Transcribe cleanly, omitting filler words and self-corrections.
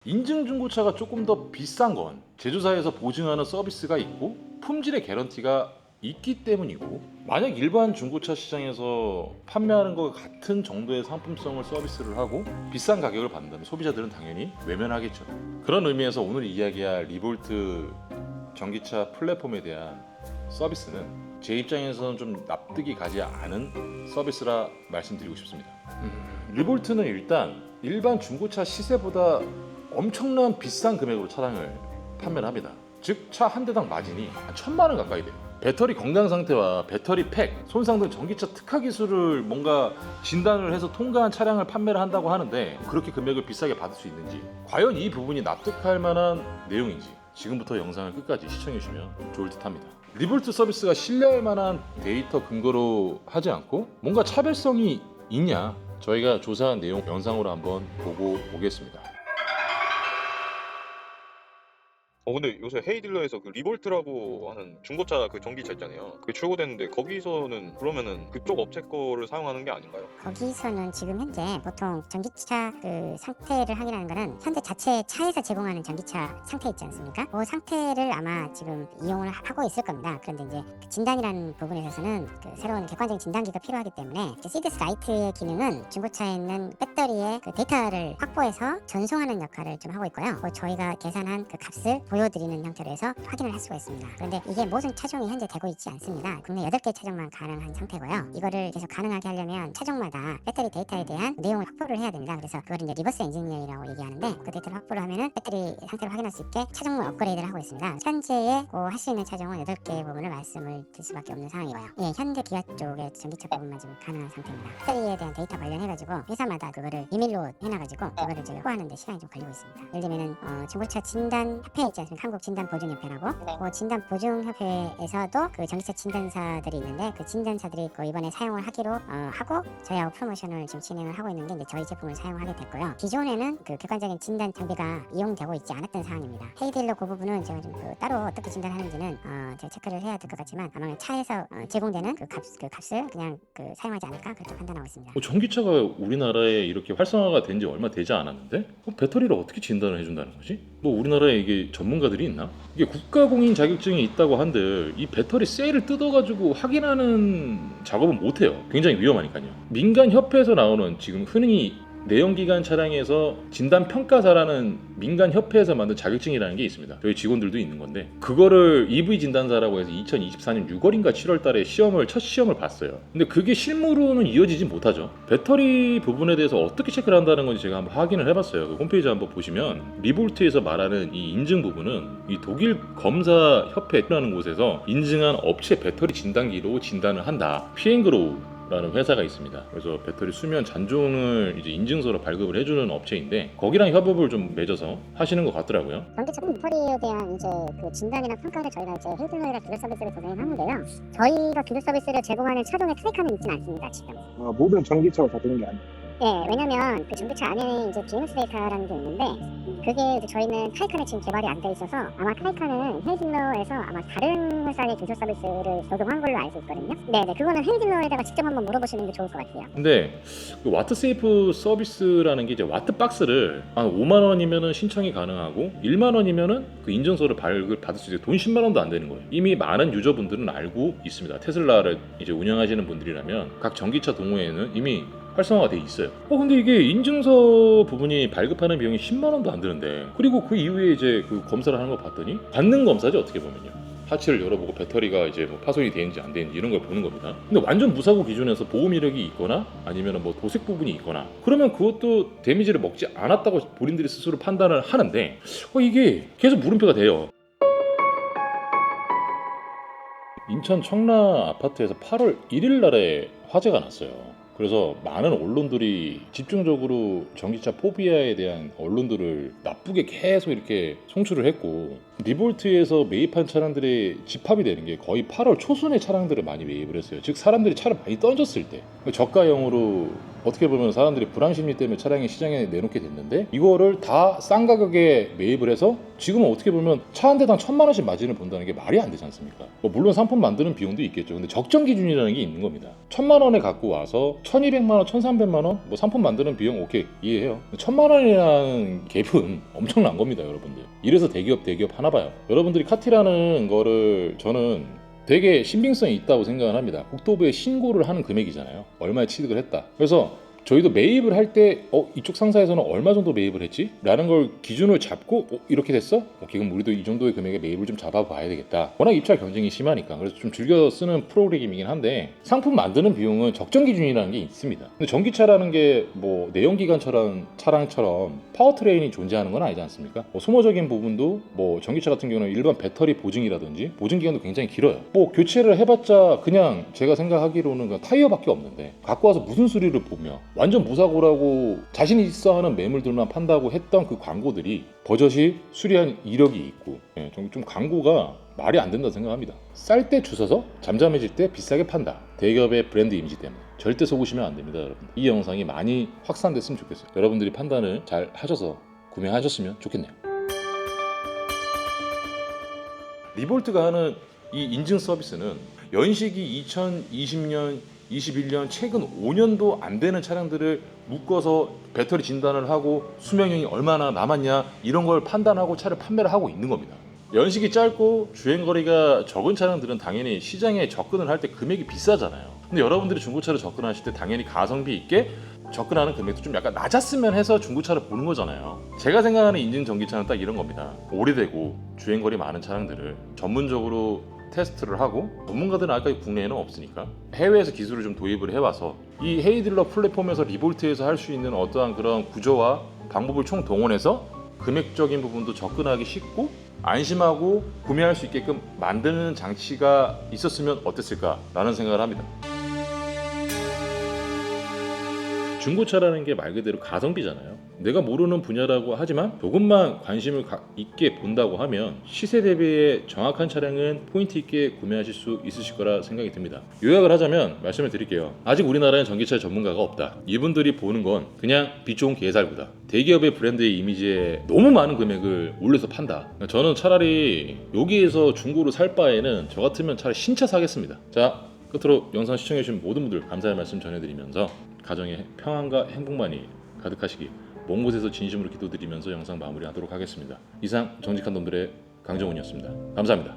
인증 중고차가 조금 더 비싼 건 제조사에서 보증하는 서비스가 있고 품질의 개런티가 있기 때문이고, 만약 일반 중고차 시장에서 판매하는 것 같은 정도의 상품성을 서비스를 하고 비싼 가격을 받는다면 소비자들은 당연히 외면하겠죠. 그런 의미에서 오늘 이야기할 리볼트 전기차 플랫폼에 대한 서비스는 제 입장에서는 좀 납득이 가지 않은 서비스라 말씀드리고 싶습니다. 리볼트는 일단 일반 중고차 시세보다 엄청난 비싼 금액으로 차량을 판매를 합니다. 즉 차 한 대당 마진이 한 1,000만 원 가까이 돼요. 배터리 건강 상태와 배터리 팩, 손상 등 전기차 특화 기술을 뭔가 진단을 해서 통과한 차량을 판매를 한다고 하는데, 그렇게 금액을 비싸게 받을 수 있는지, 과연 이 부분이 납득할 만한 내용인지 지금부터 영상을 끝까지 시청해 주시면 좋을 듯 합니다. 리볼트 서비스가 신뢰할 만한 데이터 근거로 하지 않고 뭔가 차별성이 있냐, 저희가 조사한 내용 영상으로 한번 보고 오겠습니다. 근데 요새 헤이딜러에서 그 리볼트라고 하는 중고차 그 전기차 있잖아요. 그게 출고됐는데 거기서는 그러면은 그쪽 업체 거를 사용하는 게 아닌가요? 거기서는 지금 현재 보통 전기차 그 상태를 확인하는 거는 현재 자체 차에서 제공하는 전기차 상태 있지 않습니까? 그 상태를 아마 지금 이용을 하고 있을 겁니다. 그런데 이제 그 진단이라는 부분에서는 그 새로운 객관적인 진단기가 필요하기 때문에 시드스 라이트의 기능은 중고차에 있는 배터리의 그 데이터를 확보해서 전송하는 역할을 좀 하고 있고요. 저희가 계산한 그 값을 보여드리는 형태로 해서 확인을 할 수가 있습니다. 그런데 이게 모든 차종이 현재 되고 있지 않습니다. 국내 8개 차종만 가능한 상태고요. 이거를 계속 가능하게 하려면 차종마다 배터리 데이터에 대한 내용을 확보를 해야 됩니다. 그래서 그걸 이제 리버스 엔지니어링이라고 얘기하는데, 그 데이터를 확보를 하면은 배터리 상태를 확인할 수 있게 차종을 업그레이드를 하고 있습니다. 현재에 할 수 있는 차종은 8개 부분을 말씀을 드릴 수밖에 없는 상황이고요. 예, 현대 기아 쪽의 전기차 부분만 지금 가능한 상태입니다. 배터리에 대한 데이터 관련해가지고 회사마다 그거를 비밀로 해놔가지고 그거를 이제 확보하는데 시간이 좀 걸리고 있습니다. 예를 들면은 중고차 진단 협회 있지 않습니까? 한국 진단 보증협회라고. 그 진단 보증협회에서도 그 전기차 진단사들이 있는데, 그 진단사들이 이번에 사용을 하기로 하고 저희하고 프로모션을 지금 진행을 하고 있는 게 이제 저희 제품을 사용하게 됐고요. 기존에는 그 객관적인 진단 장비가 이용되고 있지 않았던 상황입니다. 헤이딜러 그 부분은 제가 좀 따로 어떻게 진단하는지는 제가 체크를 해야 될 것 같지만 아마 차에서 제공되는 그 값을 그냥 사용하지 않을까 그렇게 판단하고 있습니다. 전기차가 우리나라에 이렇게 활성화가 된 지 얼마 되지 않았는데 배터리를 어떻게 진단을 해준다는 거지? 뭐 우리나라에 이게 전문가들이 있나? 이게 국가공인 자격증이 있다고 한들 이 배터리 셀을 뜯어가지고 확인하는 작업은 못해요. 굉장히 위험하니까요. 민간 협회에서 나오는, 지금 흔히 내연기관 차량에서 진단평가사라는 민간 협회에서 만든 자격증이라는 게 있습니다. 저희 직원들도 있는 건데, 그거를 EV 진단사라고 해서 2024년 6월인가 7월 달에 첫 시험을 봤어요. 근데 그게 실무로는 이어지지 못하죠. 배터리 부분에 대해서 어떻게 체크를 한다는 건지 제가 한번 확인을 해봤어요. 그 홈페이지 한번 보시면 리볼트에서 말하는 이 인증 부분은 이 독일 검사협회라는 곳에서 인증한 업체 배터리 진단기로 진단을 한다. 피엔그로우 라는 회사가 있습니다. 그래서 배터리 수면 잔존을 이제 인증서로 발급을 해주는 업체인데, 거기랑 협업을 좀 맺어서 하시는 것 같더라고요. 전기차 배터리에 대한 이제 그 진단이나 평가를 저희가 이제 헤이딜러랑 기술 서비스를 제공을 하는데요. 저희가 기술 서비스를 제공하는 차종의 타이칸은 있지는 않습니다, 지금. 모든 전기차가 다 되는 게 아니에요. 예, 왜냐면 그 전기차 안에 이제 BMS 데이터라는 게 있는데, 그게 이제 저희는 타이칸에 지금 개발이 안 돼 있어서 아마 타이칸은 헤이딜러에서 아마 다른 회사의 기술 서비스를 적용한 걸로 알고 있거든요. 네네, 그거는 헤이딜러에다가 직접 한번 물어보시는 게 좋을 것 같아요. 근데 그 와트세이프 서비스라는 게 이제 와트박스를 한 5만 원이면은 신청이 가능하고 1만 원이면은 그 인증서를 발급받을 수 있어요. 돈 10만 원도 안 되는 거예요. 이미 많은 유저분들은 알고 있습니다. 테슬라를 이제 운영하시는 분들이라면 각 전기차 동호회에는 이미 활성화가 돼 있어요. 근데 이게 인증서 부분이 발급하는 비용이 10만 원도 안 드는데, 그리고 그 이후에 이제 그 검사를 하는 거 봤더니 받는 검사죠, 어떻게 보면요. 하치를 열어보고 배터리가 이제 뭐 파손이 되는지 안 되는지 이런 걸 보는 겁니다. 근데 완전 무사고 기준에서 보험 이력이 있거나 아니면 뭐 도색 부분이 있거나 그러면 그것도 데미지를 먹지 않았다고 본인들이 스스로 판단을 하는데, 이게 계속 물음표가 돼요. 인천 청라 아파트에서 8월 1일 날에 화재가 났어요. 그래서 많은 언론들이 집중적으로 전기차 포비아에 대한 언론들을 나쁘게 계속 이렇게 송출을 했고, 리볼트에서 매입한 차량들의 집합이 되는 게 거의 8월 초순에 차량들을 많이 매입을 했어요. 즉 사람들이 차를 많이 던졌을 때 저가형으로 어떻게 보면 사람들이 불안 심리 때문에 차량이 시장에 내놓게 됐는데 이거를 다 싼 가격에 매입을 해서 지금은 어떻게 보면 차 한 대당 1,000만 원씩 마진을 본다는 게 말이 안 되지 않습니까? 뭐 물론 상품 만드는 비용도 있겠죠. 근데 적정 기준이라는 게 있는 겁니다. 1,000만 원에 갖고 와서 1,200만 원, 1,300만 원 뭐 상품 만드는 비용 오케이 이해해요. 1,000만 원이라는 갭은 엄청난 겁니다, 여러분들. 이래서 대기업 하나 봐요. 여러분들이 카티라는 거를 저는 되게 신빙성이 있다고 생각을 합니다. 국토부에 신고를 하는 금액이잖아요. 얼마에 취득을 했다. 그래서 저희도 매입을 할 때 이쪽 상사에서는 얼마 정도 매입을 했지? 라는 걸 기준을 잡고 이렇게 됐어? 오케이, 그럼 우리도 이 정도의 금액의 매입을 좀 잡아봐야 되겠다. 워낙 입찰 경쟁이 심하니까. 그래서 좀 즐겨 쓰는 프로그램이긴 한데 상품 만드는 비용은 적정 기준이라는 게 있습니다. 근데 전기차라는 게 뭐 내연기관 차량처럼 파워트레인이 존재하는 건 아니지 않습니까? 소모적인 부분도 뭐 전기차 같은 경우는 일반 배터리 보증이라든지 보증 기간도 굉장히 길어요. 뭐 교체를 해봤자 그냥 제가 생각하기로는 그냥 타이어밖에 없는데 갖고 와서 무슨 수리를 보며 완전 무사고라고 자신 있어 하는 매물들만 판다고 했던 그 광고들이 버젓이 수리한 이력이 있고 좀 광고가 말이 안 된다 생각합니다. 쌀 때 주워서 잠잠해질 때 비싸게 판다. 대기업의 브랜드 이미지 때문에 절대 속으시면 안 됩니다, 여러분. 이 영상이 많이 확산됐으면 좋겠어요. 여러분들이 판단을 잘 하셔서 구매하셨으면 좋겠네요. 리볼트가 하는 이 인증 서비스는 연식이 2020년 21년 최근 5년도 안 되는 차량들을 묶어서 배터리 진단을 하고 수명이 얼마나 남았냐 이런 걸 판단하고 차를 판매를 하고 있는 겁니다. 연식이 짧고 주행거리가 적은 차량들은 당연히 시장에 접근을 할 때 금액이 비싸잖아요. 근데 여러분들이 중고차를 접근하실 때 당연히 가성비 있게 접근하는 금액도 좀 약간 낮았으면 해서 중고차를 보는 거잖아요. 제가 생각하는 인증 전기차는 딱 이런 겁니다. 오래되고 주행거리 많은 차량들을 전문적으로 테스트를 하고 전문가들은 아직까지 국내에는 없으니까 해외에서 기술을 좀 도입을 해와서 이 헤이딜러 플랫폼에서 리볼트에서 할 수 있는 어떠한 그런 구조와 방법을 총 동원해서 금액적인 부분도 접근하기 쉽고 안심하고 구매할 수 있게끔 만드는 장치가 있었으면 어땠을까라는 생각을 합니다. 중고차라는 게 말 그대로 가성비잖아요. 내가 모르는 분야라고 하지만 조금만 관심을 있게 본다고 하면 시세 대비의 정확한 차량은 포인트 있게 구매하실 수 있으실 거라 생각이 듭니다. 요약을 하자면 말씀을 드릴게요. 아직 우리나라엔 전기차 전문가가 없다. 이분들이 보는 건 그냥 빛 좋은 개살구다. 대기업의 브랜드의 이미지에 너무 많은 금액을 올려서 판다. 저는 차라리 여기에서 중고로 살 바에는 저 같으면 차라리 신차 사겠습니다. 자, 끝으로 영상 시청해주신 모든 분들 감사의 말씀 전해드리면서 가정에 평안과 행복만이 가득하시기 먼 곳에서 진심으로 기도드리면서 영상 마무리하도록 하겠습니다. 이상 정직한 놈들의 강정훈이었습니다. 감사합니다.